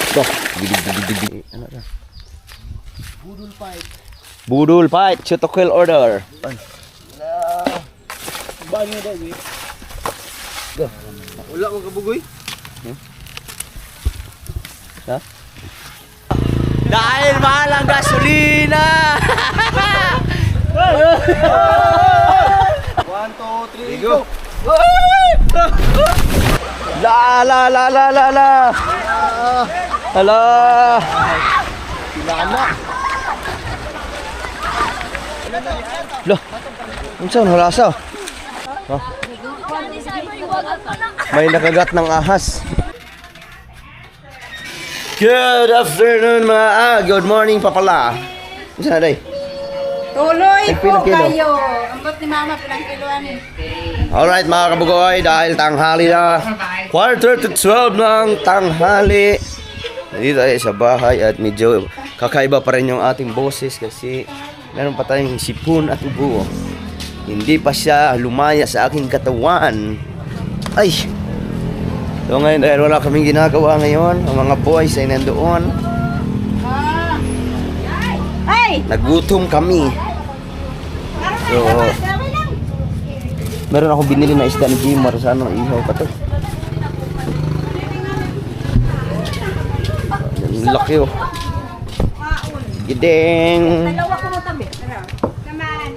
Ito. Dig. Ano na? Budol fight. Budol fight. Shoot to kill order. Banyo daw, eh. Wala mo kabugoy. Ha? Dahil mahal ang gasolina. 1, 2, 3, go. La. Hala. Pilana. Loh. Unsa na lasa? Oh. May nakagat ng ahas. Good afternoon mga good morning papala. Unsa na day? Tuloy Nagpilang po kilo? kayo. Ambot ni mama pilang kiloan eh. Alright mga kabugoy, dahil tanghali na, 11:45 ng tanghali. Nandito tayo sa bahay at medyo kakaiba pa rin yung ating boses kasi meron pa tayong sipon at ubo. Hindi pa siya lumaya sa aking katawan. Ay! So ngayon dahil wala kaming ginagawa ngayon, ang mga boys ay nandoon. Ay! Nagutom kami. So, meron akong binili na isda ni Jimar sa ano, ihaw pa to. Ang laki oh. Gideng. Dalawa ko mo tabi. Come on.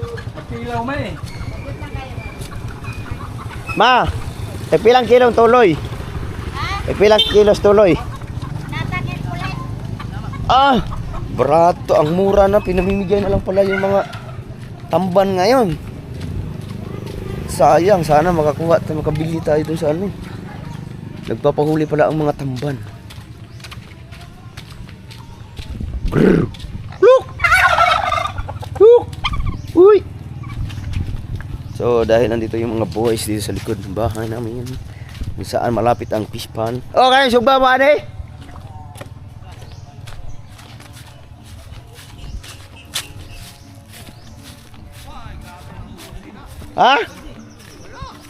Pilaw mo eh. Ma, pilang kilong tuloy? Pilang kilos tuloy? Ah, barato, ang mura na, pinamimigay na lang pala yung mga tamban ngayon. Sayang, sana makakuha at makabili tayo doon sa ano. Nagpapahuli pala ang mga tamban. Grrr. Look! Look! Uy! So dahil nandito yung mga boys dito sa likod ng bahay namin, kung saan malapit ang fish pond. Okay, sugba mo ane? Ha?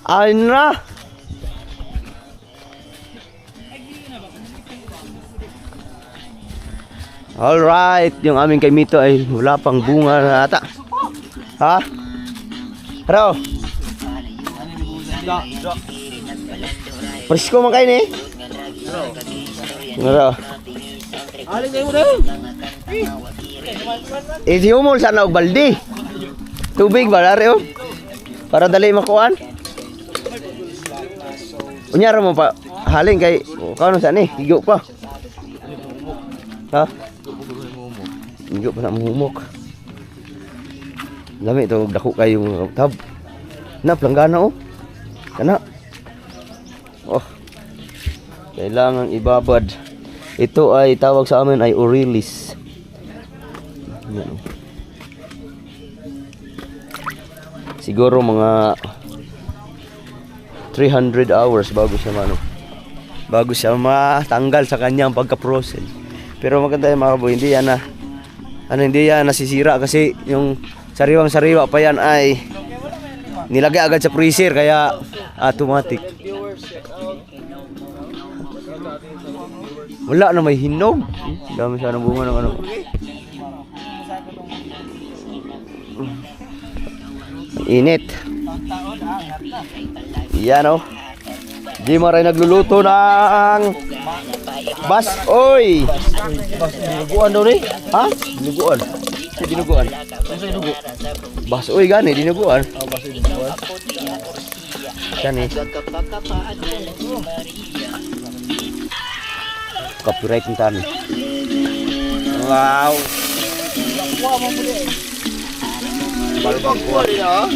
Ayun na. Alright, yung aming kay Mito ay wala pang bunga na ata. Ha? Haro? Presko man kayo ni? Haro? Alin kayo mo daw? Humol sana og baldi. Tubig ba lari oh? Para dali makuan. Unyara mo pa haling kay kano sa ni? Higo pa. Ha? Higo pa na mahumok. Lami to dako kayo tab. Na planggana oh. Kana. Oh. Kailangan ibabad. Ito ay tawag sa amin ay Aurelis. Yan, oh. Siguro mga 300 hours bago siya matanggal sa kanyang pagka-frozen. Pero maganda yung mga kaboy, hindi yan nasisira kasi yung sariwang-sariwa pa yan ay nilagay agad sa freezer kaya automatic. Wala na may hinog. Dami sana bunga ng ano. Init. Yan oh. Jimar ay nagluluto ng bas. Oy. Dinuguan daw ni. Ha? Dinuguan. Sa dinuguan. Ano sa dinugo? Bas oy gani dinuguan. Oh, basta dinuguan. Yan eh. Copyright ng tani. Wow. Wow, mo puli. Balbang kuha rin ah.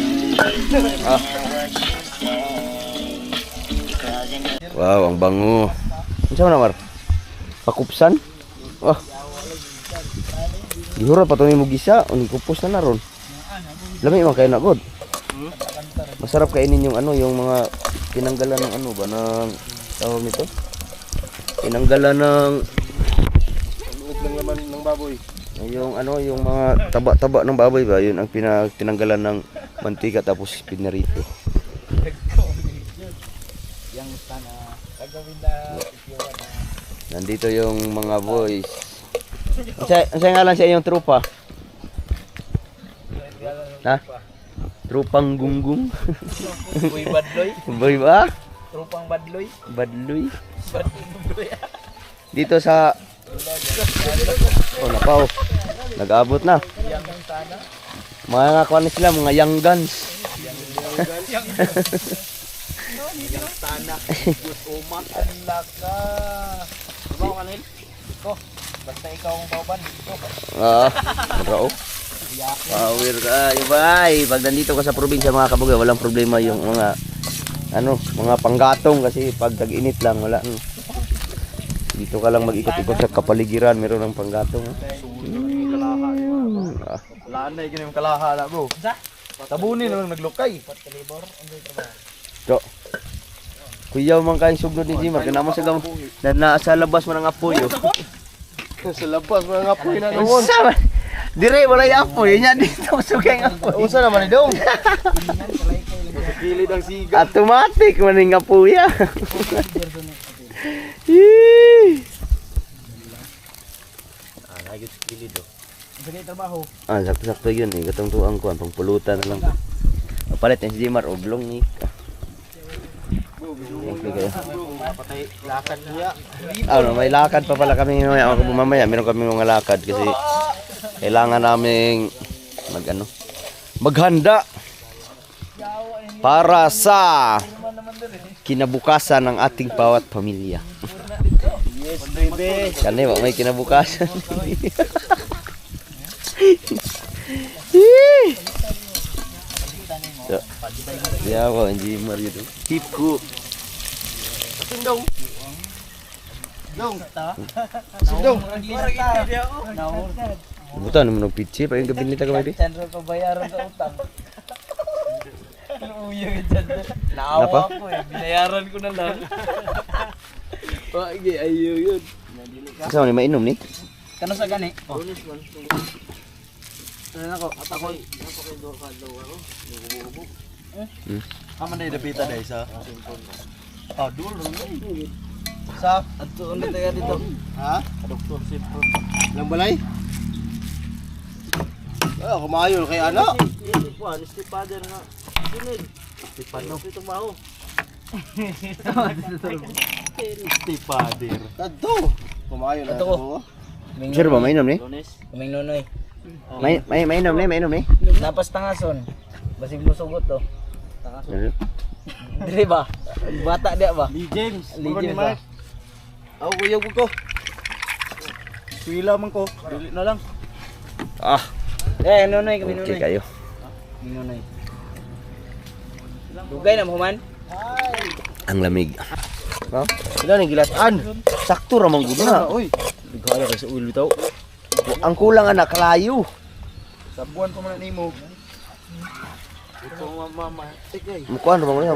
Wow, ang bango. Ano sa Mar? Pakupsan? Oh. Dihura pa ito yung mugisa. Uning kupos na naron. Lami man kayo na god. Masarap kainin yung ano, yung mga pinanggalan ng ano ba ng tawag nito? Pinanggalan ng Luog ng laman ng baboy. yung ano, yung mga taba-taba ng baboy ba, yun ang tinanggalan ng mantika tapos pinarito. Yang sana gagawin na Nandito yung mga boys. Ang nga lang sa iyong trupa? Ha? Trupang gunggong? Boy Badloy. Boy ba? Trupang Badloy. Badloy? Badloy. Dito sa... Oh, napaw. Nag-abot na. Mga kuha na sila, mga young guns. Tanak. Umak. Ang laka. Diba ka nil? Iko. Basta ikaw ang bawban. Iko. Bro. Power ka, bay. Pag nandito ka sa probinsya mga kabugay, walang problema yung mga mga panggatong kasi pag tag-init lang wala. Dito ka lang mag-ikot-ikot sa kapaligiran, meron ng panggatong. Wala na yung kalaha na bro. Tabunin naman naglukay. So, kuyaw man kayong sugnod ni Jimar, kanamo sa gam na sa labas mo ng apoy. Sa labas mga apoy na doon. Unsa man? Dire wala yung apoy, nya dito sugay ang apoy. Unsa naman ni dong? Gilid ang siga. Automatic man yung apoy. Nagit gilid do. Sige trabaho. Sakto-sakto yun eh. Katong tuang kuan, pang pulutan na lang. Palit ni si Jimar, oblong ni. Patay lakad niya. May lakad pa pala kami mamaya. Meron kami mga lakad kasi kailangan naming maghanda para sa kinabukasan ng ating bawat pamilya. Yes, baby. Kani ba may kinabukasan? So, ya ko ang Jimar gitu. Keep cool. Dong. Dong. Dong. Buta naman ng pitsi, pa yung gabi nita ka ba di? Chandra pa bayaran sa utang. Uyo ka dyan. Naawa ko eh. Binayaran ko na lang. Wag ayo yun. Saan ni mainom ni? Kano sa gani? Bonus man. Ano ako? At ako door ka daw ako. Bubo. Aman dai dapita dai sa. Dul. Sa ato ulit tayo dito. Ha? Doktor Sipron. Lang balay? Kumayo kay ano? Si father nga. Sunod. Si Pano. Ito mao. Si father. Tadto. Kumayo na ako. Sure ba mainom ni? Kaming nonoy. Mainom ni? Napas tangason. Basig mo sugot to. Tangason. Dire ba? Bata dia ba? Lee James. Ba? Aw kuya ko. Pila man ko. Dili na lang. Nonoy kami nonoy. Okay kayo. Nonoy. Dugay na mo man. Ang lamig. No? Sila ni gilataan. Sakto ra man gud na. Uy. Dugay ka sa ulo bitaw. Ang kulang anak kalayo. Sa buwan pa man nimo. Ito mama. Tikay. Mukuan ra man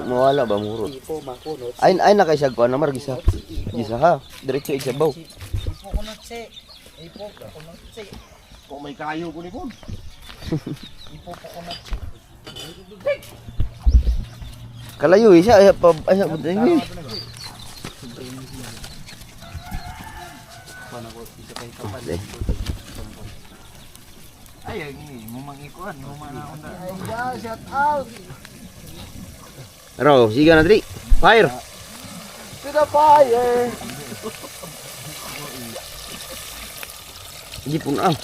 mawala ba murot. Ipo makunot. Ay na kay sagkuan na margisa. Gisa ha. Diretso ibabaw. Ipo kunot si. Ipo kunot si. Kung may kayo ko ni kon. Ipo kunot si. Kalayo siya ay buday ni. Ay, mo mangikuan, mo manakon na. Ay, shout out. Aro, siga na diri. Fire. To the fire. Gipon ang.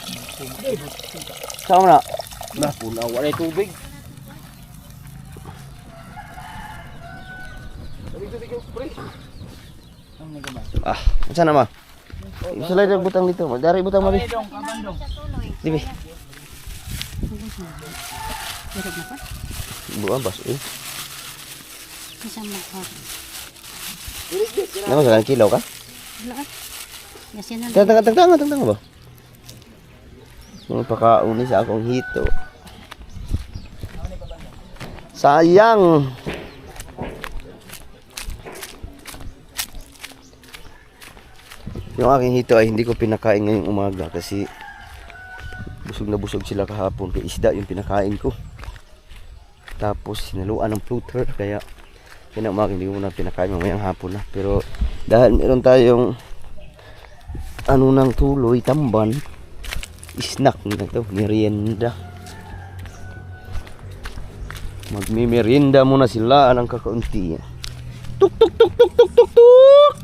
Sama na. Nah, puna wala tubig. Unsa na ma? Isa lang yung butang dito. Dari butang mali. Dibi. Buang bas eh. Kasama ko. Nama sa kilo ka? Wala. Kasi na. Tang ba? Mga pakauni sa akong hito. Sayang. Yung aking hito ay hindi ko pinakain ngayong umaga kasi busog na busog sila kahapon kaya isda yung pinakain ko. Tapos sinaluan ng floater kaya umaga hindi ko muna pinakain mamayang hapon na. Pero dahil meron tayong ano ng tuloy, tamban. Snack na to, merienda. Magmi-merienda muna sila ng kakaunti. Tuk tuk tuk tuk tuk tuk tuk.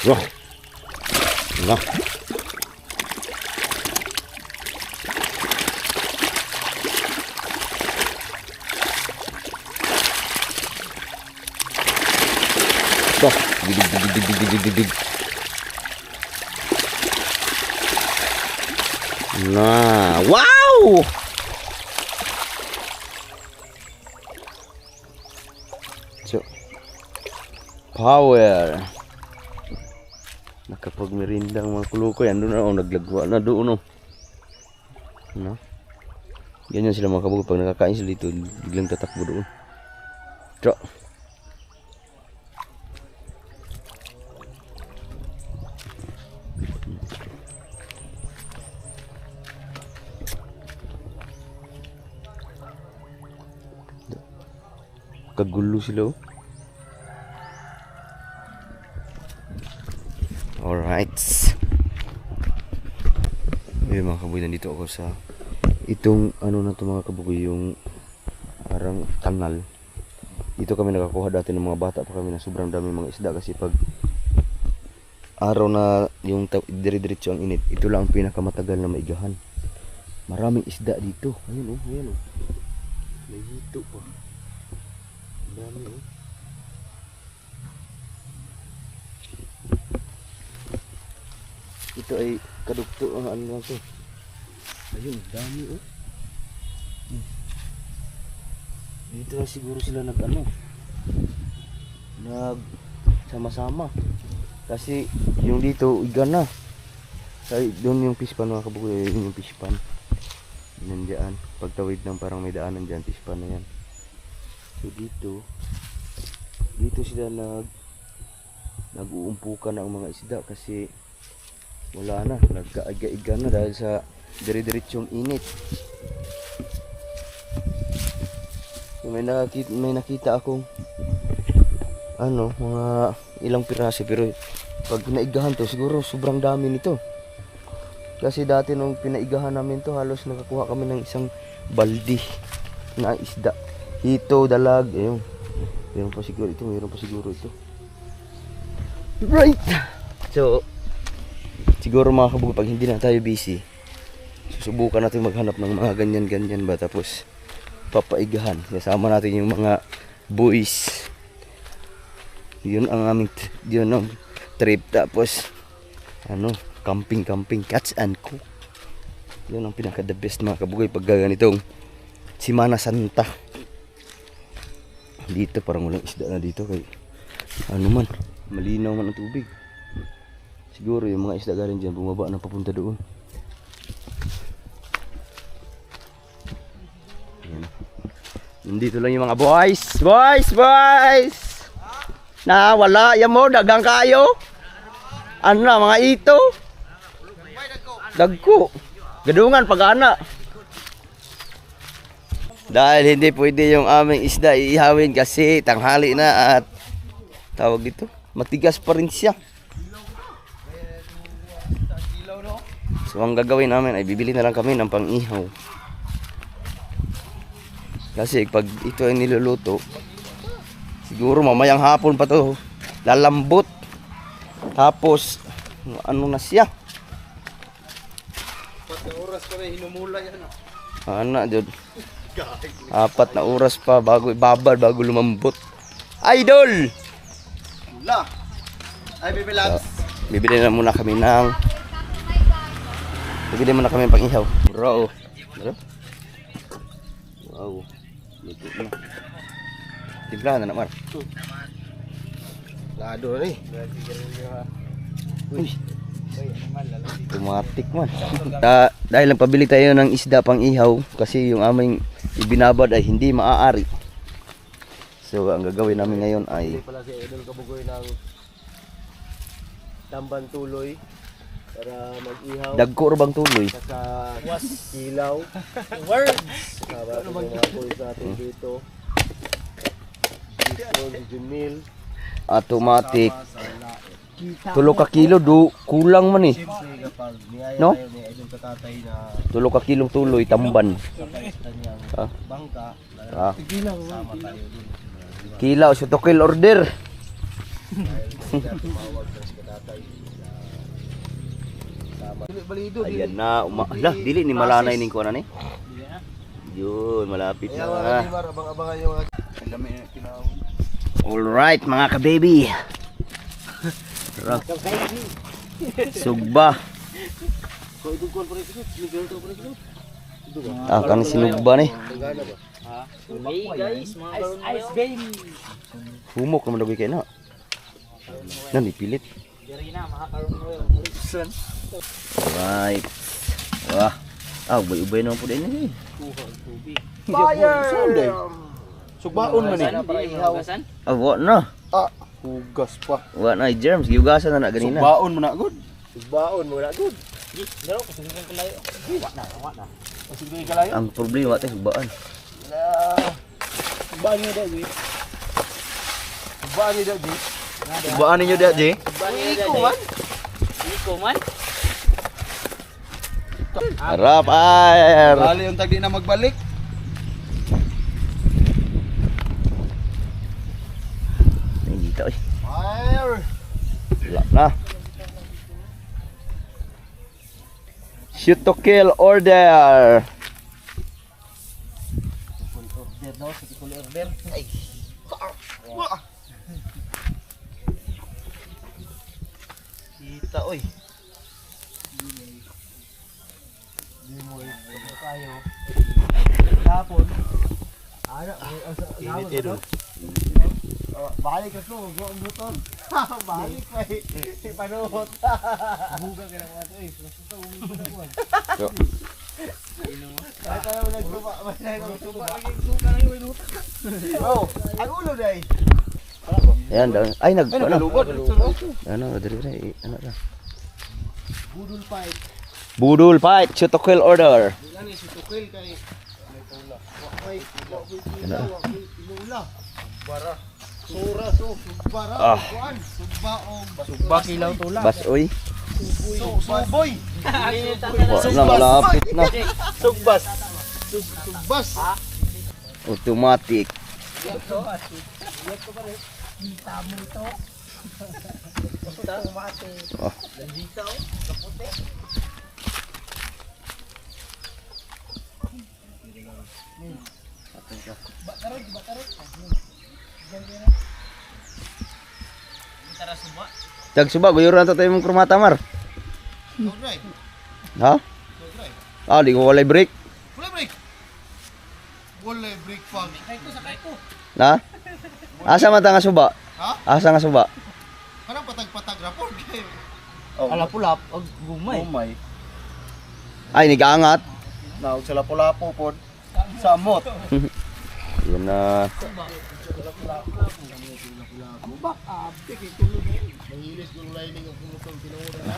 Wah. Wah. Wah, dig. Nah, wow! So, power. Nakapagmerinda ang mga kulukoy. Ando na, naglagwa na doon. No? Ganyan sila mga kabukod. Pag nakakain sila dito, biglang tatakbo doon. So, kagulo sila oh. Alright. Ayun mga kabugoy, nandito ako sa itong ano na to mga kabugoy, yung parang kanal. Dito kami nakakuha dati ng mga bata pa kami na sobrang dami mga isda, kasi pag araw na yung dire-diretso ang init, ito lang ang pinakamatagal na maigahan. Maraming isda dito. Ayun oh, ayun oh. May hito pa. Dami oh. Ito ay kadugto ang ano lang to. Ayun, dami oh. Dito na siguro sila nag sama-sama. Kasi yung dito iga na. Ay, doon yung fish pan mga kabugoy, yun yung fish pan. Nandiyan, pagtawid ng parang may daanan diyan, fish pan na yan. So dito sila nag-uumpukan ng mga isda kasi wala na, nagkaiga-iga na dahil sa dire-diretsong init. So, may nakita akong ano, mga ilang piraso, pero pag pinaigahan to siguro sobrang dami nito. Kasi dati nung pinaigahan namin to, halos nakakuha kami ng isang baldi na isda. Hito, dalag, ayun. Mayroon pa siguro ito. Right! So, siguro mga kabugay, pag hindi na tayo busy, susubukan natin maghanap ng mga ganyan-ganyan ba, tapos papaigahan. Kasama natin yung mga boys. Yun ang aming trip. Tapos, ano, camping, catch and cook. Yun ang pinaka the best mga kabugay pag ganitong Semana Santa. Dito parang walang isda na dito, kay ano man, malinaw man ang tubig. Siguro yung mga isda galing dyan bumaba na papunta doon. Ayan. Nandito lang yung mga boys. Na wala yan mo, dagang kayo. Ano na mga ito? Dagko. Gadungan pag-ana. Dahil hindi pwede yung aming isda iihawin kasi tanghali na at tawag dito, matigas pa rin siya. So ang gagawin namin ay bibili na lang kami ng pang-ihaw. Kasi pag ito ay niluluto, siguro mamayang hapon pa to lalambot. Tapos ano na siya? 4 oras pa may hinumula yan. Ana, dude. 4 na oras pa bago ibabad, bago lumambot. Idol! Wala. Ay, bibilags. Bibili na muna kami ng pang-ihaw. Bro. Wow. Luto na. Timplahan na naman. Lado rin. Uy. Tumatik man. Dahil lang pabili tayo ng isda pang ihaw kasi yung aming ibinabad ay hindi maaari. So ang gagawin namin ngayon ay pala si Idol Kabugoy ng Tamban Tuloy. Para mag-ihaw. Dagko ra bang tuloy? Saka kilaw. Words! Para sa mga boys natin dito. Dito, si Junil. Automatic. 3 ka kilo do kulang man eh. Siyempre kapag niyaya No? tayo ni Idol Katatay na 3 ka kilong tuloy tamban. kapaista niyang Ah. bangka, Ah. sama tayo dun. Kilaw sa to kill order. Kaya tumawag na si Katatay. Sama. Balido, Ayan na, lah dili ni malanay ning kuan ni. Yun, malapit Kaya mga na. Neymar, abang-abangan yung mga... Ang dami na kinahon. Alright mga ka-baby. Tara. Sugba. So, ito kuhan pa rin ito. Sinigil ito pa rin ito. Ito ba? Ah, kang sinugba ni. Tanggana ba? Ice game. Humok naman daw kay na. Nani pilit. Diri na makakaroon mo yung Wilson. Alright. Wah. Ah, ubay-ubay naman po din eh. Fire! Sugbaon man eh. Para ihaw. Ah, wa na. Ah, hugas pa. Wa na germs, giugasan na ganina. Sugbaon mo na good. Sugbaon mo na good. Daro ko sugdan kalayo. Wa na. Masugbaon ka layo. Ang problema tay sugbaan. Sugbaon niyo dahil. Sugbaon niyo dahil. Sugbaon niyo dahil. Iko man. Iko man. Harap air. Bali yung tagdi na magbalik. Hindi ta eh. Fire! Wala na. Shoot to kill order. Order daw, sa tikul order. Ay. Kita oy. Di mo tayo. Tapon. Ana, init ito. Balik ka to, go ang buton. Balik kay panuhot. Buga ka na mga to eh. Basta umitin ako. So, Ay tayo nagtuba, masay nagtuba. Suka lang yung luto. Oh, ang ulo dai. ayan daw. Ay nag ano? Nalugod. Ano, dali. Ano na? Budol fight. Budol fight, shoot to kill order. Ano si Tukil kay may pula. Wakay, pinula. Bara. Sura so, sugbara. Ah. Kuan, sugbaong. Sugba kilaw tula. Bas oy. Suboy. Wa na malapit na. Sugbas. Sugbas. Automatic. Oh. Tag suba guyuran ta tayo mong kurmata mar. Alright. Ha? Ah, di ko walay break. Wala break. Wala break pag. Na? Asa man ta nga suba? Ha? Asa nga suba? Kanang patag-patag rapor kay. Alapulap og gumay. Umay. Ay nigaangat. Naog sa lapo-lapo pod. Samot. Yan na. Mangilis ng lining ang pumutong pinura na.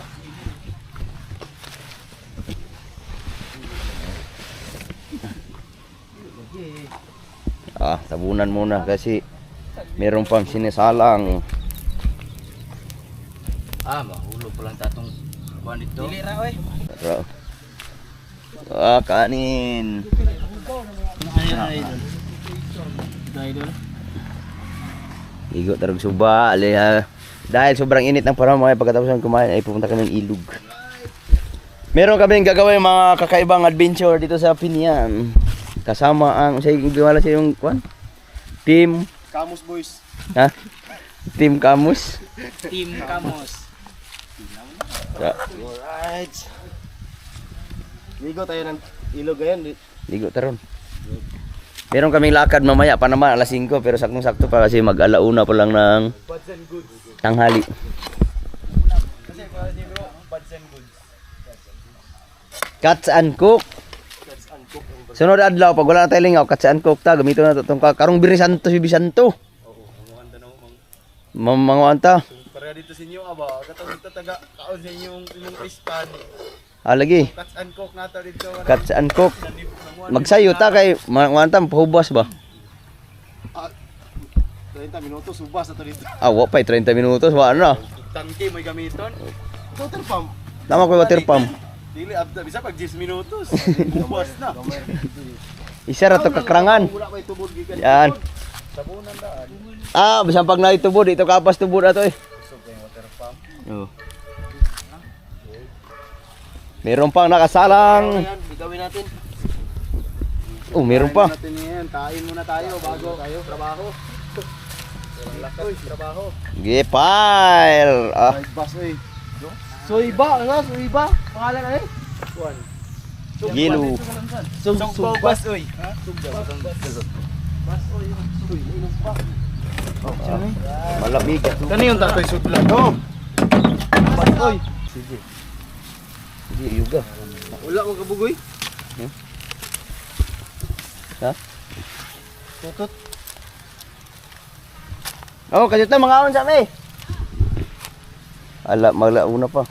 Ah, tabunan muna kasi meron pang sinisalang. Ah, mahulog pa lang tatong kuan dito. Dili ra oy. Pero, ah, kanin. Idol. Igo tarog suba. Dahil sobrang init ng panahon mga pagkatapos ng kumain ay pupunta kami ng ilog. Meron kaming gagawin mga kakaibang adventure dito sa Pinian. Kasama ang sa wala sa yung kwan? Team, Kamus boys. ha? Team Kamus. Team Kamos. Alright. Ligo tayo ng ilog ngayon. Ligo taron. Meron kaming lakad mamaya pa naman alas 5 pero saktong-sakto pa kasi mag-alauna pa lang ng Buds and goods. tanghali. Kasi para di bro, buds and goods. Cuts and cook. That's uncooked ang Sunod adlaw pag wala na tayong lingaw, cuts and cook ta gamito na to tong karong biri santo si Bisanto. Oo, ang na mo mang Mamangwan ta. sungka. Para dito sa inyo aba, katong dito taga kaon sa inyong pispan. Lagi. Cuts and cook nato dito. Cuts and cook. Magsayo ta kay mangantam pahubas ba? 30 minutos subas ato dito. Wa pa'y 30 minutos wa na. Tangke may gamiton. Water pump. Tama ko water pump. Dili abda bisa pag 10 minutos. Ubas na. Isa ra to kakrangan. Wala may tubod gikan. Yan. Sabunan daan. Bisan pag naitubod dito kapas tubod ato eh. Usog kay water pump. Oh. Meron pang nakasalang. Ayan, bigawin natin. Meron pa. Natin yan. Kain muna tayo bago tayo trabaho. Walang lakas trabaho. Gipile. Ay bas eh. Soyba, ano? Soyba? Pangalan ano eh? Juan. Gilo. Bas oy. Ha? Bas oy. Malamig. Kani yung tatoy sudlan. Oh. Bas oy. Sige. Sige, yuga. Wala mo kabugoy? Ha? Tutot. Kajut na mga aon sa amin. Maglauna pa.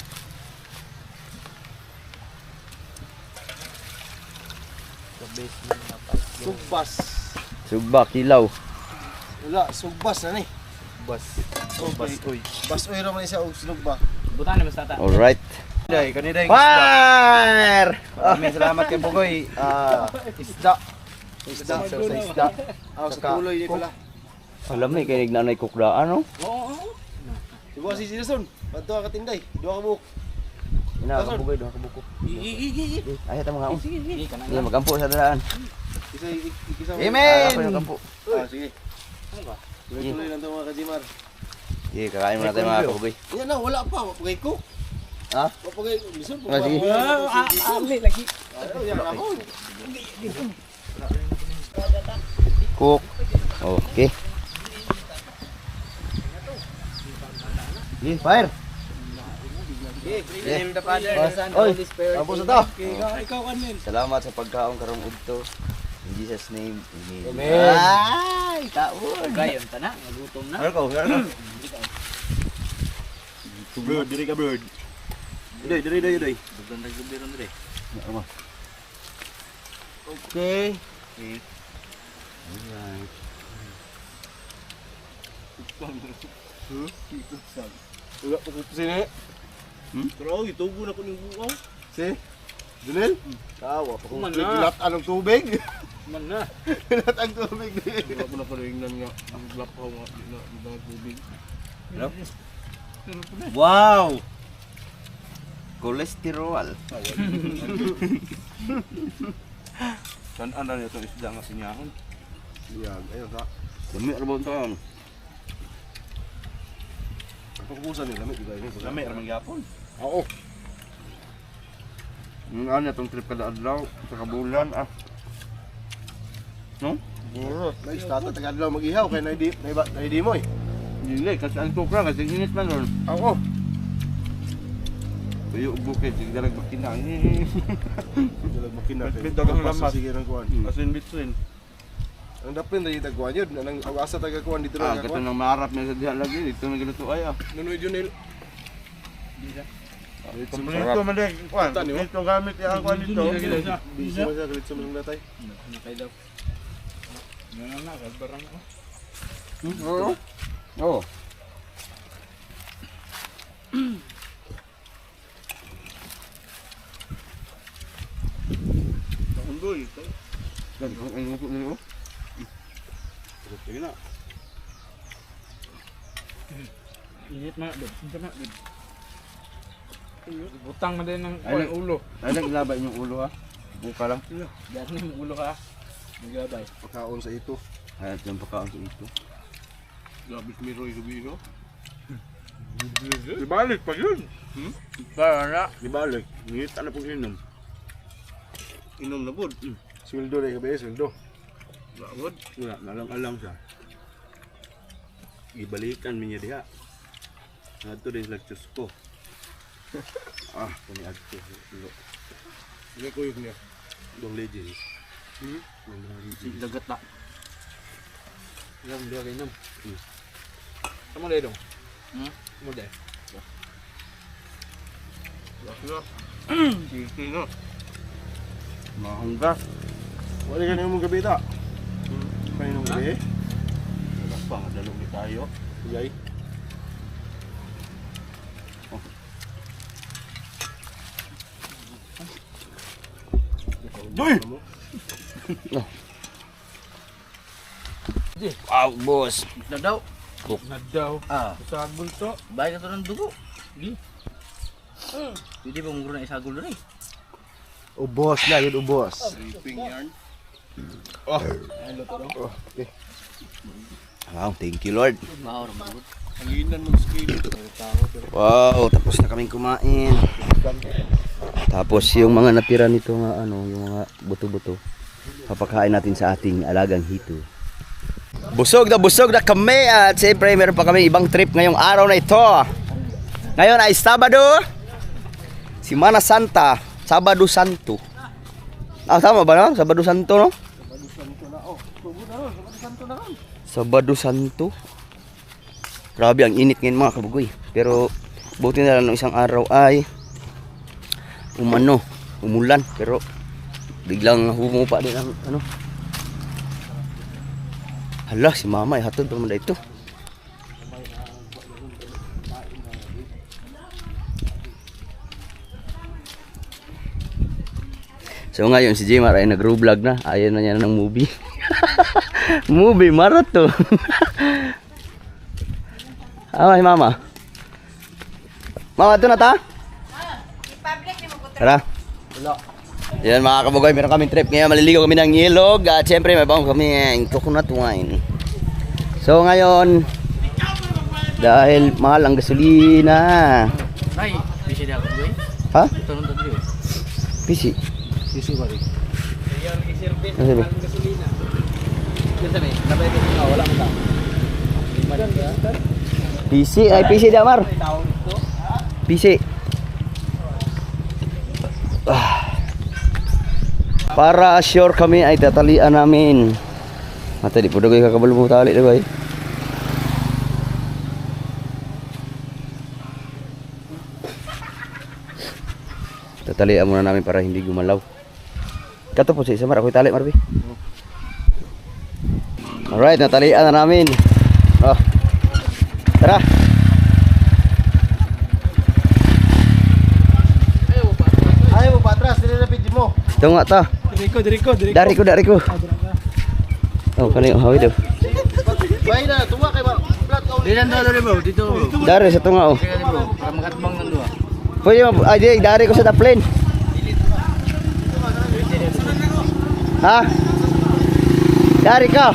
Sugbas. Sugba, kilaw. Wala, sugbas na ni. Bas. Bas oy. Bas oy ra man isa og sugba. Butan na mas tata. Alright. Day, kaniday. Fire! Maraming salamat kay Bugoy. Isda. Isda. Sa isda. Sa tuloy ni pala. Alam mo, kaya nagnanay kukdaan, no? Diba si Sinason? Bato ka tinday. Dua ka buhok. Inakabugoy, doon kabuko. Ayat ang mga aon. Hindi, magampo sa daan. Isa ikisa mo. Amen! Ako yung kampo. Sige. Tuloy lang ito mga kajimar. Sige, kakain muna tayo mga kabugoy. Yan na, wala pa. Mapagay ko. Ha? Mapagay. Listen po. Sige. Ali lagi. Yan ako. Cook. Okay. Sige, fire! Name the Father, the Son, Oy, Holy Spirit. tapos na to. Ikaw kanin. Salamat sa pagkaon karong udto. In Jesus' name, amen. Amen. Ay, kaon. Gayon ta na, nagutom na. Ano Bird, diri ka bird. Diri. Bukan nagbiron dire. Okay. Alright. Wala pa ko sini. Pero itugo na ko ning buaw. Si? Dunel? Tawa pa ko. Man na. Gilat anong tubig. Man na. Gilat ang tubig. Wala ko na paringnan nga. Ang glap ko nga. Di na tubig. Wow! Kolesterol. Saan na nito isda nga sinyahon? Yan, ayun sa. Dami ra ba ito? Pagkukusan nila, may ibigay nito. Lami, ramang yapon. Oo. Ano itong trip kada adlaw sa kabulan No? May stata tagadlaw mag-ihaw kay naidi mo eh. Dili, kasi ang tukra kasi init man ron. Oo. Tuyo og bukid, sige dalag makina. Dalag makina kay. Dagang lamas. Sige nang kuan. Asin bitsin. Ang dapin na yung tagkuhan yun. Ang asa tagakuhan dito na Kato kakuhan. nang maarap na sa diha lagi. Dito na ginato ay Nunoy Junel. Kompleto man din kuan. Ito gamit yang kuan dito. Busy mo siya, galit sa mga natay. Nakay daw. Nga na, kalbarang ako. Oo. Oo. Undoy. Dan ang ngupo nilo. Sige na. Init na, dod. Init na, dod. Butang na din ng Ay, ulo. Ay naglabay yung ulo ha. Buka lang. Diyan na yung ulo ka. Nagabay. Pagkaon sa ito. Ayat yung pagkaon sa ito. Labis mi Roy Rubiro. Ibalik pa yun. Para na. Ibalik. Ngit na pong inom. Inom na pod. Sweldo na kabe, sweldo. Lawod. Wala, nalang-alang siya. Ibalikan mi niya diha. Nadto din lectures ko. Kani adto. Sige ko yun niya. Dong legends. Si dagat na. Ilang dia kayo nam. Kamu deh dong. Muda. Sige no. Mahangga. Wala ka na mong gabi ta. Kayo nung gabi. Wala pa, dalong ni tayo. Yay. Doy! Wow, boss. Na daw. Nadaw. Ah, Sagol to. bahay ka to ng dugo. Di. Hindi ba mong na isagol doon eh? Ubos na, yun ubos. Sleeping yarn. Wow, thank you Lord. Mahor, mahor. Hanginan mong scale. Wow, tapos na kaming kumain. Tapos yung mga natira nito nga ano, yung mga buto-buto, papakain natin sa ating alagang hito. Busog na kami at siyempre meron pa kami ibang trip ngayong araw na ito. Ngayon ay Sabado, Semana Santa, Sabado Santo. Ah, tama ba no? Sabado Santo no? Sabado Santo. Grabe ang init ngayon mga kabugoy. Pero buti na lang nung isang araw ay umulan. Pero biglang humupa din ang ano. Hala, si mama ay hatod pa man ito. So ngayon si Jmar ay nag-vlog na. Ayaw na niya ng movie. Movie marathon. Ay, mama. Mama, ito na ta? Tara. Yan mga kabugoy, meron kaming trip ngayon. Maliligo kami ng ilog. At syempre may bang kami ang coconut wine. So ngayon, dahil mahal ang gasolina. Nay, busy na ako boy. Ha? Tanong tayo. Pisi. Sisi ba rin? Ano sabi? Kita ni, dapat ito nga wala mo ta. PC, ay PC Damar. PC. Para sure kami ay tatalian namin. Mata di po dagoy kakabalo mo tali dagoy. Tatalian muna namin para hindi gumalaw. Kato po si Samar, ako'y tali Marvi. Alright, natalian na namin. Oh. Tara. Ayaw mo pa atras, nililapit mo. Ito nga ta. Dari ko. Oh, kanina hawid daw. Bahay na, tunga kay ba? Di lang daw bro, dito bro. Dari sa tunga oh. Kaya bro, para makatbang ng duwa. Pwede mo, ay di, dari ko sa taplane. Ha? Dari ka.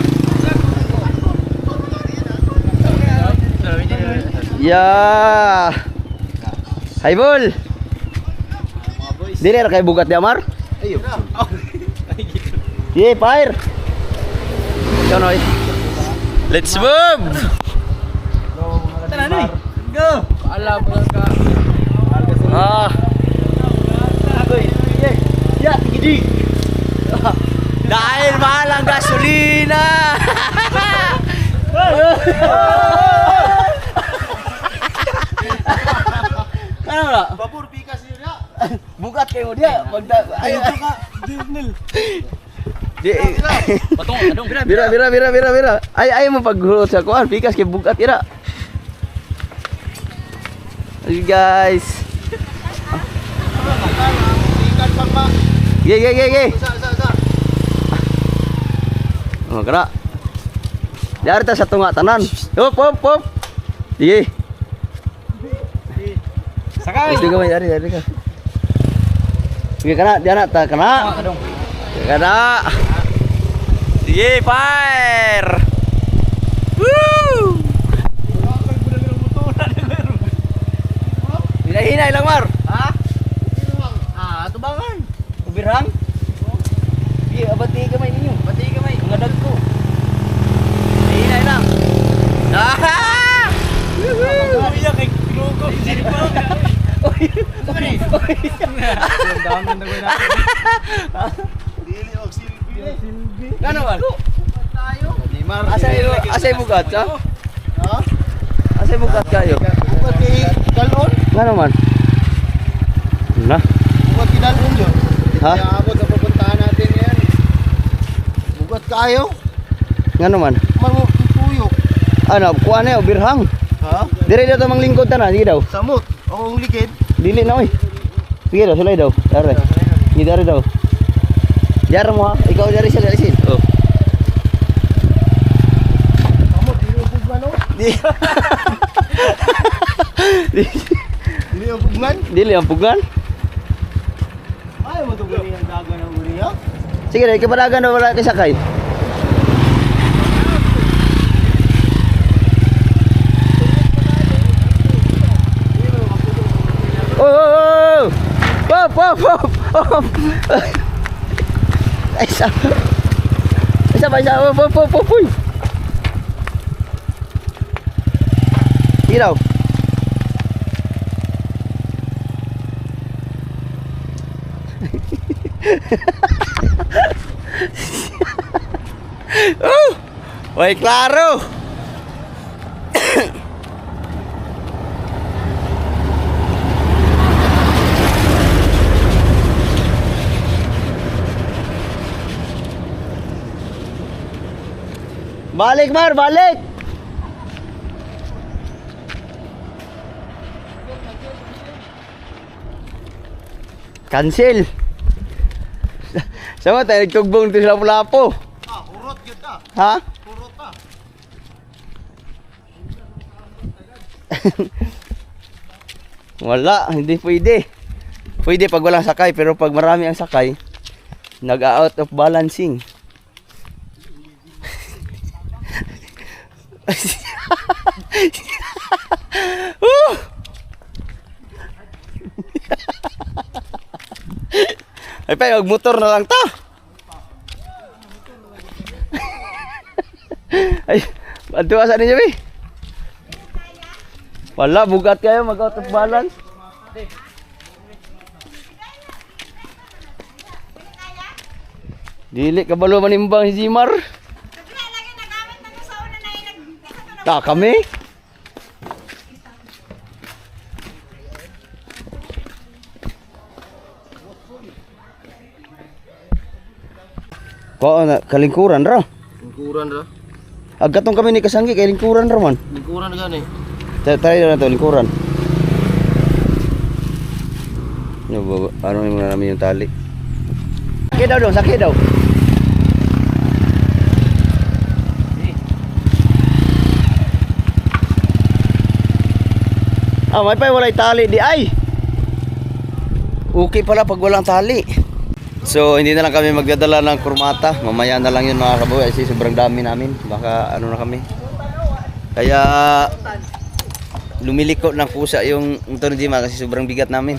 Yeah. Hi Bol. Dili ra kay bugat di Amar? Ayaw. Yeah, fire. Chonoy. Let's move. Tara ni. Go. Ala pa ka. Ah. Ya, gidi. Dahil mahal ang gasolina. Ano na? Babur, pikas niya. Bukat kayo dia. Ayo ka. Di. Patong adong. Bira. Ay mo paghulot sa kuan, pikas kay bukat ira. Hey guys. Ikan pang ba? Ge. Sa. Oh, kena. Dari ta sa tunga tanan. Hop. Sige. Sakay. Sige gamay dari ka. Sige kena, dia nak ta kena. Adong. Kena. Sige, fire. Woo! Hinay lang Mar. Ha? Ah, tubangan. Ubirhang. Sige, abati gamay ninyo. Pati kamay. Mga dagko. Hinay lang. Ah! Iya kay Pinuko. Sini pa. Dangan na gawin natin. Dili og silbi. Kano man? Tayo. Asay bugat ha? Ha? Asay Kasi bugat kayo. Bukat kay Dalon. Nga naman. Na? Bukat kay Dalon yun. Ha? Kaya abot sa pupuntahan natin ngayon. Bukat kayo. Nga naman. Mango tuyok. Ano, kuha na yun, birhang. Ha? Dire daw tamang lingkod ta na, sige daw. Samot. O ang likid. Dili na oy. Sige daw, sulay daw. Dare. Ni dare daw. Jar mo ha. Ikaw dari sa dalisin. Oh. Samot. Iniupog man o. Iniupog man. Dili ang pugan. Ayaw mo ito gani ang daga ng gani ha? Sige daw, ikapadagan daw wala kay sakay. Oh! Pop, pop, pop, pop. Ay, isa. Isa pa, isa. Pop, pop, pop, pop. Sige daw. Uy, klaro. Balik, Mar, balik. Cancel. Sama tayo nagtugbong dito sa Lapu-Lapu. Ah, urot yun ta. Ha? Urot ta. Wala, hindi pwede. Pwede pag walang sakay, pero pag marami ang sakay, nag-out of balancing. Ay pa, mag-motor na lang ta. Ay, patuwasan ninyo, be. Wala, bugat kayo, mag-out of balance. Dili, kabalo manimbang si Jimar. Ta kami? Ko na kalingkuran ra. Lingkuran ra. Agatong kami ni kasanggi kay lingkuran ra man. Lingkuran gani. Try na to lingkuran. Ano muna namin yung tali. Sakit daw dong, sakit daw. Ah, may pa walay tali di ay. Okay pala pag walang tali. So, hindi na lang kami magdadala ng kurmata. Mamaya na lang yun mga kabuhay kasi sobrang dami namin. Baka ano na kami. Kaya lumiliko ng pusa yung motor ni Jima kasi sobrang bigat namin.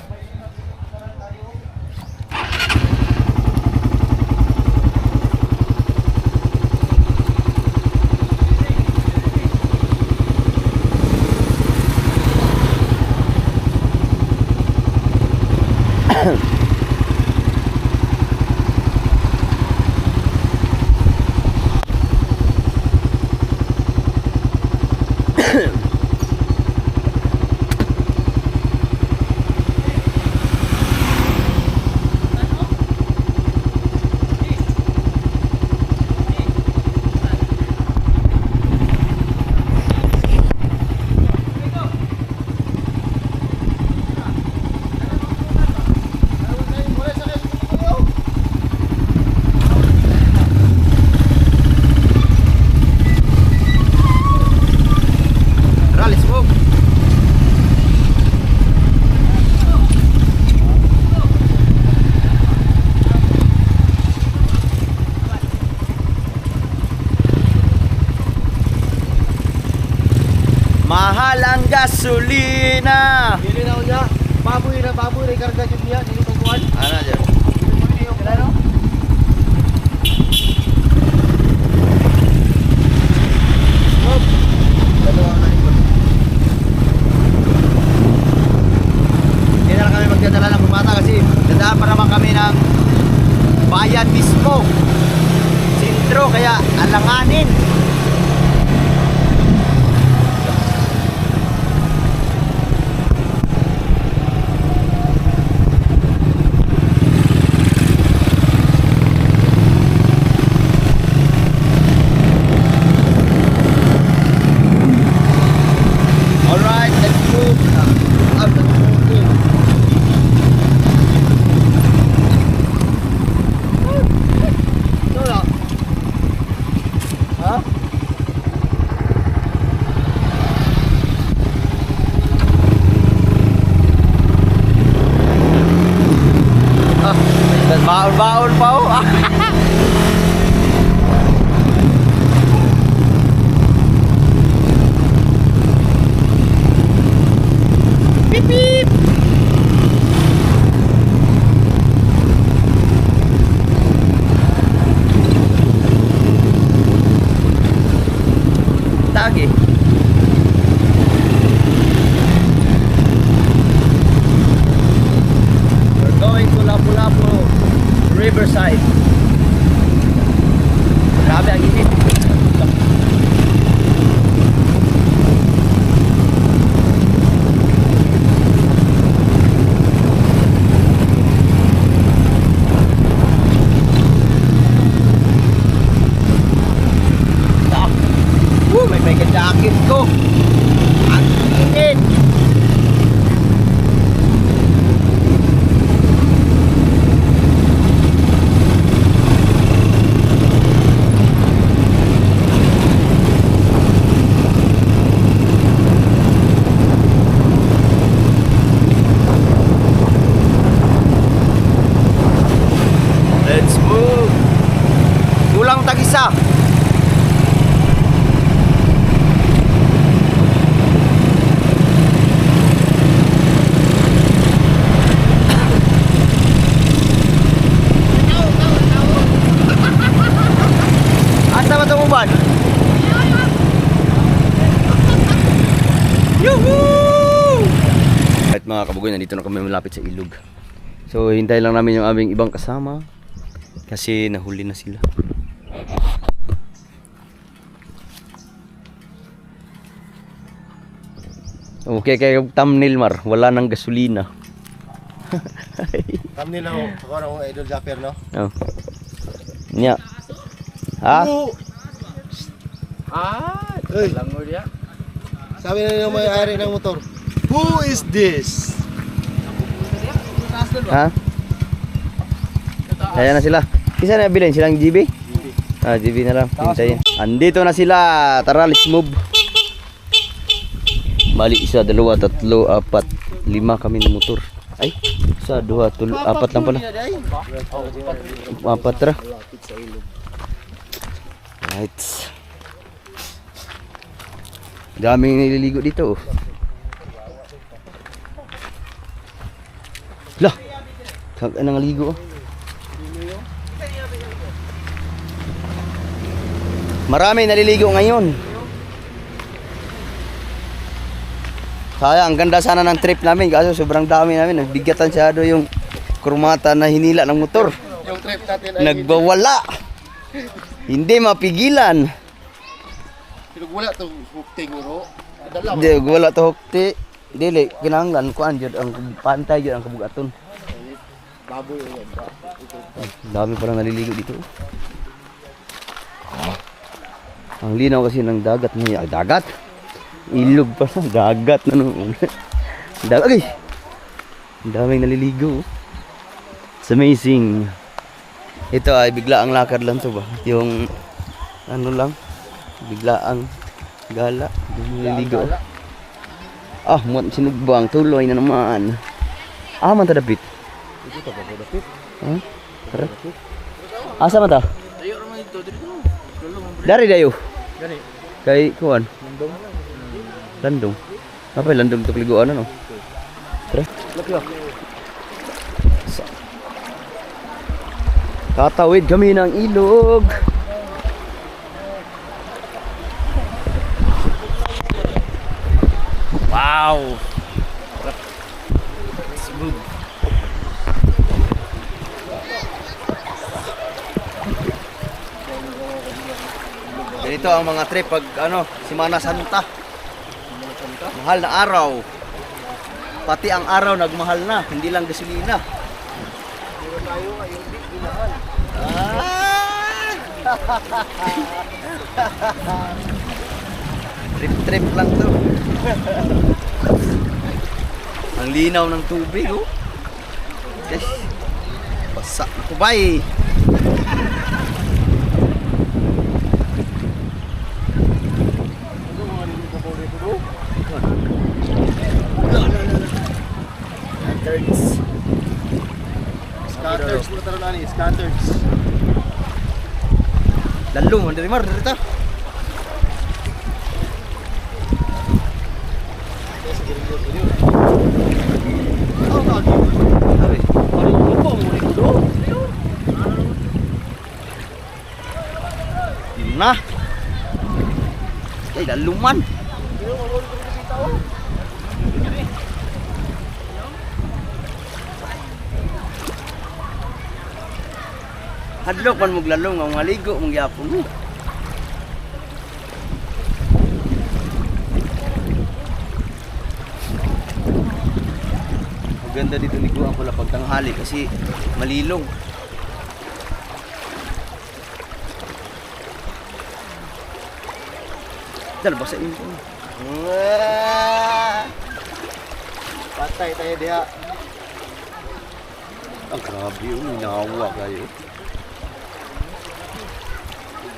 Mahal ang gasolina. Dili na unya. Baboy na karga jud niya dili pagkuan. Ano dyan? Ano? Hindi na lang kami magdadala ng kumata kasi dadaan pa naman kami ng bayan mismo. Sentro, kaya alanganin. Baon-baon pa oh. Beep beep. Tagi. We're going to Lapu-Lapu Riverside. Grabe ang init. May jacket ko. Ang init. Let's move. Kulang tag-isa. Asa ba itong uban? Yuhuu! At mga kabugoy, nandito na kami malapit sa ilog. So hintay lang namin yung aming ibang kasama kasi nahuli na sila. Okay kayo thumbnail Mar, wala nang gasolina. Thumbnail ako. Ako ang idol Japper, no? Oh. Nya. Ha? Hey. Sabi na yung may-ari ng motor. Who is this? Ha? Kaya na sila. Isa na bilhin silang GB? Ah, GB na lang. Hintayin. Andito na sila. Tara, let's move. Bali, isa, dalawa, tatlo, apat, lima kami ng motor. Ay, isa, dua, tulo, apat lang pala. Apat, tara. Right. Daming nililigo dito. Lah, kag anong ligo. Marami naliligo ngayon. Kaya ang ganda sana ng trip namin kasi sobrang dami namin. Nagbigatan masyado yung kurmata na hinila ng motor. Yung trip natin ay Nagbawala. Hindi mapigilan. wala to hukting ro. Dala Hindi, wala to hukti. Dili, kinahanglan kuan jud ang pantay jud ang kabugaton. baboy yan. Dami pa lang naliligo dito. Ang linaw kasi ng dagat niya. Dagat? Ilog pa lang. Dagat na noon. Dagat. Ay! Ang daming naliligo. It's amazing. Ito ay bigla ang lakad lang to ba? Yung ano lang. Bigla ang gala. Naliligo. Ah, muat sinugbang. Tuloy na naman. Ah, man tadapit. Ito ba ko dapit? Ha? Tara. Asa man ta? Dari dayo. Gani. Kay kuan. Landong. Apa landong to liguan ano? Tara. Tatawid kami ng ilog. Wow. Smooth. Ganito ang mga trip pag ano, Semana Santa. Mahal na araw. Pati ang araw nagmahal na, hindi lang gasolina. Trip-trip lang to. Ang linaw ng tubig, oh. Guys, basa ito, bay. Scatters mo taro ni, scatters. Lalong, dari mar, dari ta. Nah, ay laluman. Hadlok man maglalong ang maligo mong yapon mo. Maganda dito ni Kuya pala pagtanghali kasi malilong. Dal basa yun ko. Patay tayo diha. Ang grabe yun, minawa kayo.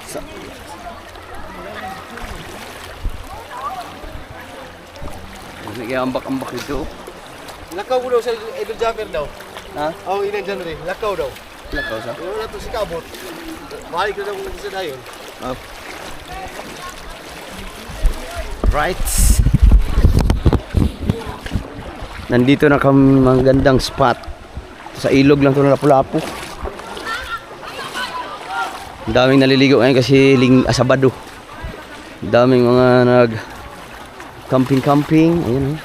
Sa... Nag-ambak-ambak ito. Lakaw ko daw sa Idol Jaffer daw. Ha? Oh, ilan dyan rin. Lakaw daw. Lakaw sa? Wala to si Kabot. Balik na daw kung sa dayon. Oh. Right. Nandito na kami magandang spot. Sa ilog lang ito na lapu-lapu. Ang daming naliligo ngayon kasi Sabado. Ang daming mga nag camping. Ayun.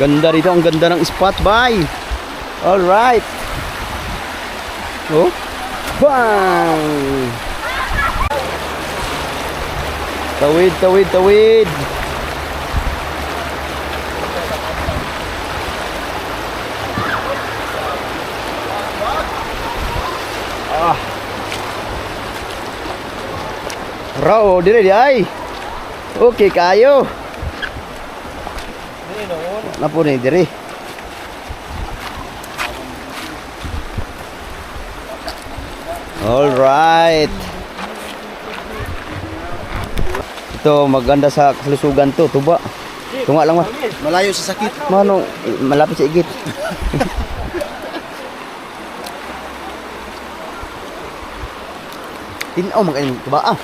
Ganda dito, ang ganda ng spot, bye. All right. Oh. Bang! Tawid. Ah. Raw, dire di ay. Okay kayo. Napo ni dire. All right. Ito maganda sa kalusugan to, tuba. Tunga lang ba? Malayo sa sakit. Mano, malapit sa igit. Tinaw magaling tuba ah.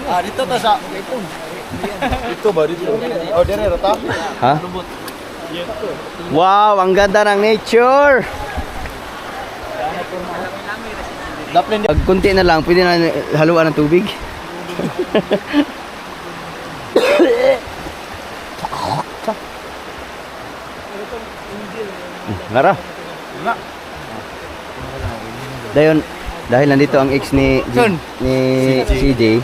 Ah, dito ta sa dito ba dito? Oh, dire ta. Ha? Wow, ang ganda ng nature. Daplin Pag kunti na lang, pwede na haluan ng tubig. Lara. Dahil nandito ang ex ni CJ,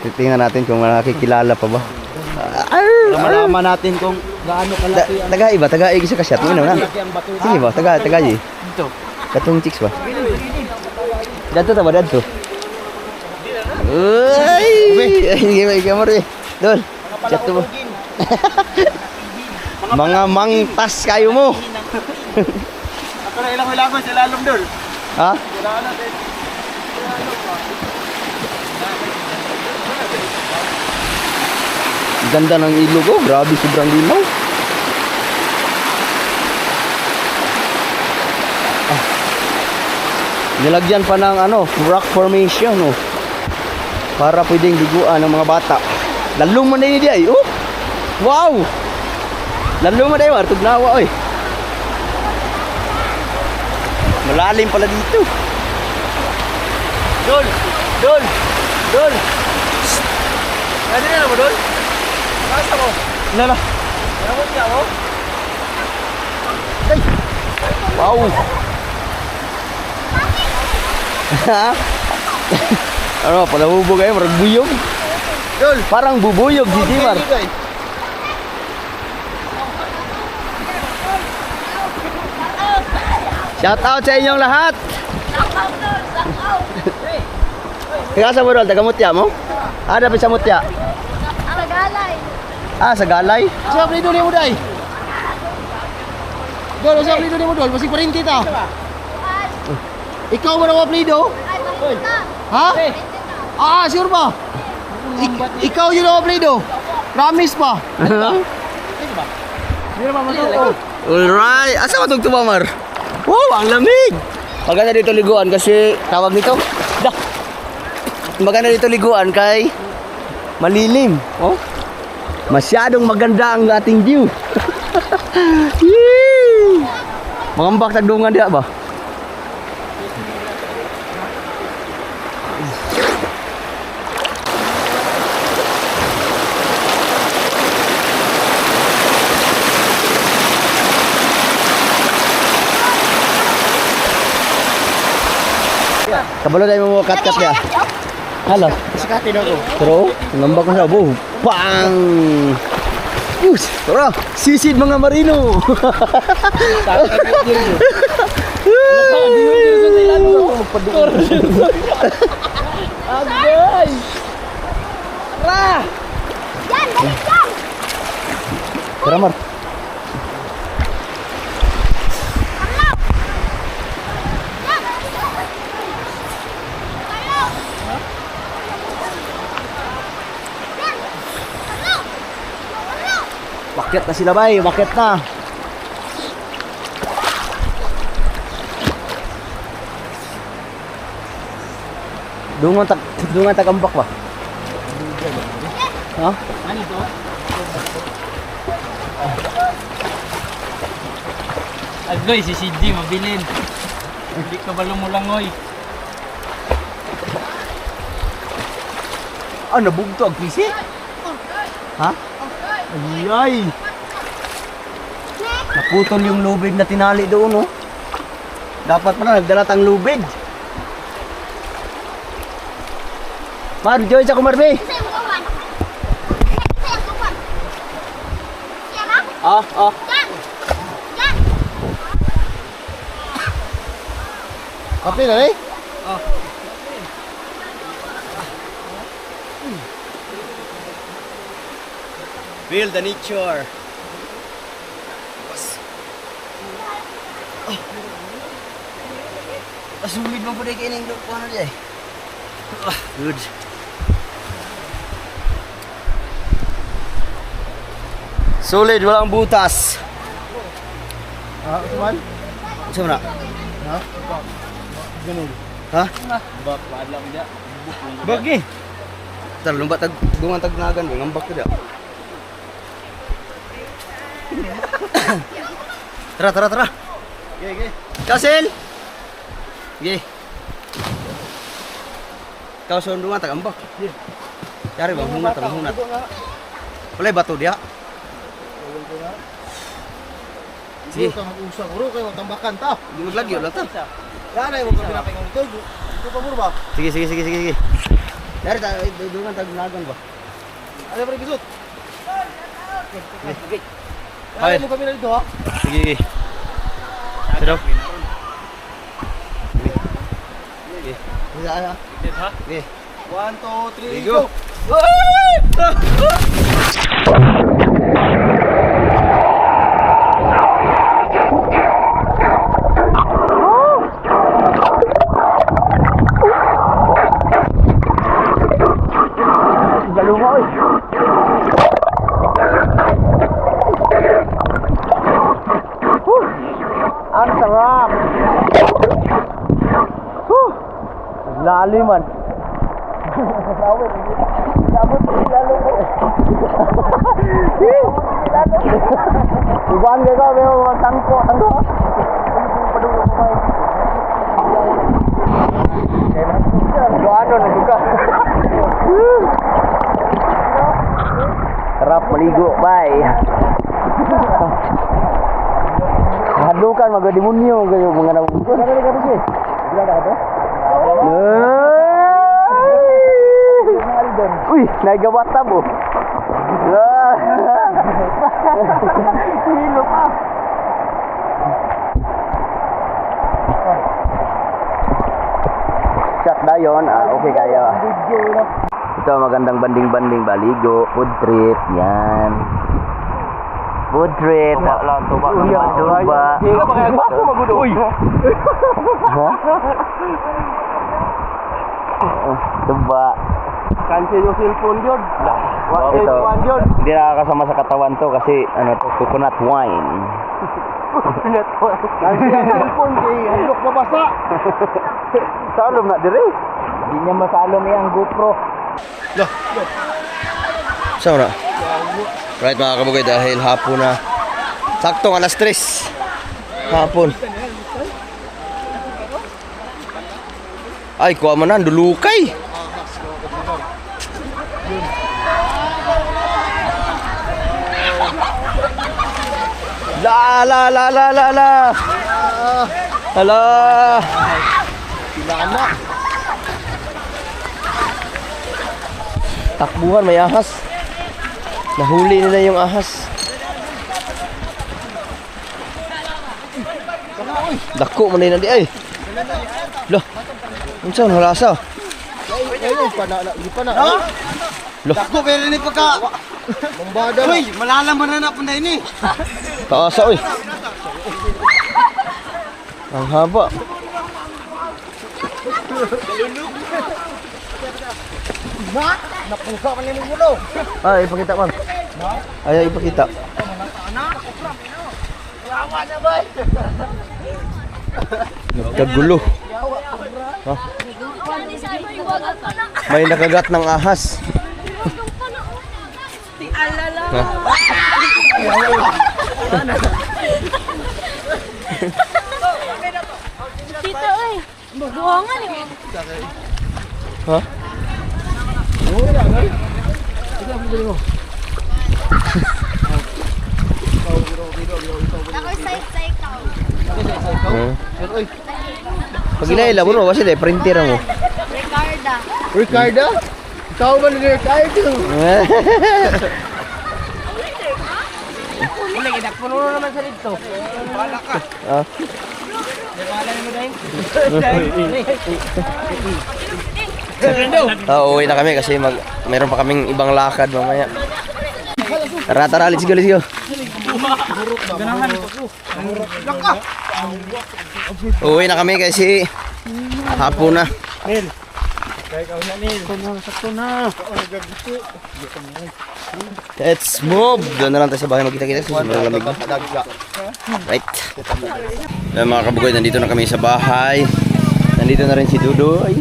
titingnan natin kung nakikilala pa ba. Malaman natin kung gaano kalaki ang Taga-i sa kasyat mo na. Sige ba, taga-i. dito. Katong chicks ba? Dadto ta ba dadto? Uy! Ay, gamor eh. Dol. Chat to ba? Mga mangtas kayo mo. Ako na ilang ko sa lalom dol. Ha? Kailangan natin. Ganda ng ilog oh. Grabe, sobrang linaw. Nilagyan pa ng rock formation oh. Para pwedeng liguan ng mga bata. Lalong mo na yun ay oh. Wow. Lalong mo na yun, tugnawa oy. Malalim pala dito. Dol. Ano na mo dol? Basta mo. Nala. Ano niya mo? Wow. Ano, pala bubog kayo, parang buyog. Dol. Parang bubuyog si Jimar. Shout out sa inyong lahat. Taga sa Budol, taga Mutya mo? Ah, dapat sa Mutya. Ah, sa Galay. Siya plido ni mo day. Dol, siya plido ni mo dol, masig 40 ta. Ikaw mo na plido? Ha? Ah, sure ba? Ikaw yun ang plido. Promise pa. Hindi naman matuto. Alright, asa mo itong tumamar? Wow, ang lamig! Maganda dito liguan kasi tawag nito. Dah. Maganda dito liguan kay malilim. Oh. Masyadong maganda ang ating view. Yee! Mangambak tagdungan dia ba? Kabalo tayo mo cut dia. Halo. Sikati na ko. Pero, ngambak na sa buh. Bang! Us, tara, sisid mga marino. Agay! Tara! Yan, balik yan! Tara, Mar. Bakit na sila bay, bakit na? Dungan tagambak ba? Ha? Ano to? Agoy, si CD mabilin. Hindi ka ba lumulangoy? Ah, nabugto ang pisi? Ha? Ay! Naputol yung lubid na tinali doon, oh. Dapat pala nagdala tang lubid. Mar, joy sa kumarbe. Isa yung kawan. Isa yung kawan. Siya na? Ah. Yan! Yan! Kape na eh? Feel the nature. Sulit mo po rin kayo ng ano dyan. Good. Solid, walang butas. Ah, Usman? Saan mo na? Ha? Ganun. Ha? Bak, paadla mo dia. Bagi. Tar, lumbat tag bungan tag nagan, ngambak ko dia. Tara. Okay. Kasil. Ge. Kau sondungan tag ambak. Cari bang hunat. Boleh batu dia. Sige. Ito mag-usang uro kayo tambakan ta. Dimod lagi ulah ta. Yan ay mo kami napingon ito. Ito pa muro ba? Sige. Dari tag dungan tag nagan ba. Ano pa rin bisot? Ay. Yan mo kami na dito ha. Sige. Sedap. Iya. Ha? Ge. 1, 2, 3, Go. go! Ang sarap. Laliman. Iban ka ka, may mga tangko. Ano, nagbuka. Sarap maligo, bye. Hadukan magadimunyo kayo mga nabuko. Ano ka kasi? Bila ka to? Uy, nagawat tabo. Hilo pa. ngayon, okay kayo. Ito magandang banding-banding, baligo, food trip, yan. Food trip. Tuba. Tuba. Cancel yung cellphone yun. Ito, hindi nakakasama sa katawan to kasi ano to, coconut wine. Cancel yung cellphone kay handok na basa. Salom na dire. Hindi niya masalom yung GoPro. So na. Right mga kabugay, dahil hapon na. Saktong alas 3. Hapon. Ay, kuha mo na, dulukay. La. Hala. Takbuhan, may ahas. Nahuli nila yung ahas. Dako man na di ay. Loh. Unsa wala sa? Loh. Ako pero ni pagka. Mambada. Uy, malalam man na punday ni. Taasa oy. Ang haba. Napusa man ni mulo. Ay, ipakita man. Ay, ipakita. Nagkagulo. Ha? May nakagat ng ahas. Ha? Tito, eh. Buwangan eh. Ha? Ako side-side ka. Pag ilaila mo no, kasi printer mo. Ricarda. Ricardo? Ikaw ba ni Ricardo? Wala gidak puno naman sa dito. Wala ka. Ah. Uuwi na kami kasi meron pa kaming ibang lakad mamaya. Tara, let's go. Uuwi na kami kasi hapon na. Let's move. Doon na lang tayo sa bahay magkita-kita kasi sobrang lamig. Right. Mga kabugoy, nandito na kami sa bahay. Nandito na rin si Dudoy.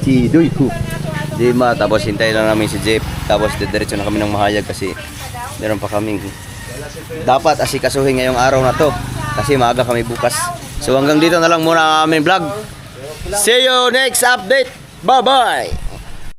Si Duyku. Dima, tapos hintay lang namin si Jeep. Tapos diretso na kami ng Mahayag kasi meron pa kaming dapat asikasuhin ngayong araw na to. Kasi maaga kami bukas. So hanggang dito na lang muna ang aming vlog. See you next update. Bye-bye!